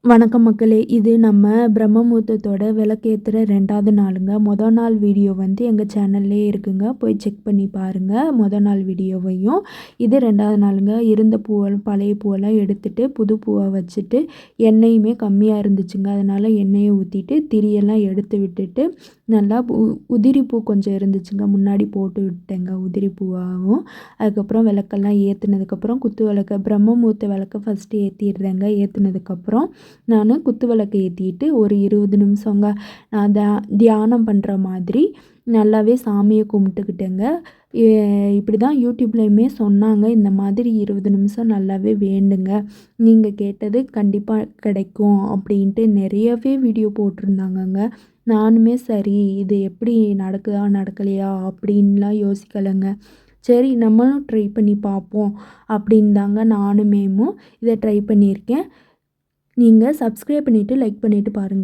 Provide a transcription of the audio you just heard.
வணக்கம் மக்களே! இது நம்ம பிரம்ம முகூர்த்தத்தோட விளக்கேத்துற 2வது நாளுங்க. மொத நாள் வீடியோ வந்து எங்க சேனல்லேயே இருக்குங்க. போய் செக் பண்ணி பாருங்க. மொத நாள் வீடியோவையும். இது 2வது நாளுங்க. இருந்த பூவெல்லாம் பழைய பூவெல்லாம் எடுத்துட்டு, புது பூவ வச்சுட்டு, எண்ணெயுமே கம்மியா இருந்துச்சுங்க. அதனால எண்ணெய ஊத்திட்டு, திரியெல்லாம் எடுத்து விட்டுட்டு, நல்லா உதிரி பூ கொஞ்சம் இருந்துச்சுங்க. முன்னாடி போட்டு விட்டேங்க உதிரி பூவாவும். அதுக்கப்புறம் விளக்கெல்லாம் ஏத்துனதுக்கப்புறம் குத்து விளக்க பிரம்ம முகூர்த்த விளக்க ஃபஸ்ட்டு ஏத்திடுறேங்க. ஏத்துனதுக்கப்புறம் நான் குத்து விளக்கு ஏற்றிட்டு ஒரு 20 நிமிஷங்க நான் தியானம் பண்ணுற மாதிரி நல்லாவே சாமியை கும்பிட்டுக்கிட்டேங்க. இப்படி தான் யூடியூப்லேயுமே சொன்னாங்க, இந்த மாதிரி 20 நிமிஷம் நல்லாவே வேண்டுங்க, நீங்கள் கேட்டது கண்டிப்பாக கிடைக்கும் அப்படின்ட்டு நிறையவே வீடியோ போட்டிருந்தாங்கங்க. நானுமே சரி இது எப்படி நடக்குதா நடக்கலையா அப்படின்லாம் யோசிக்கலைங்க. சரி நம்மளும் ட்ரை பண்ணி பார்ப்போம் அப்படின்னு தாங்க நானுமேவும் இதை ட்ரை பண்ணியிருக்கேன். நீங்கள் சப்ஸ்கிரைப் பண்ணிவிட்டு லைக் பண்ணிவிட்டு பாருங்கள்.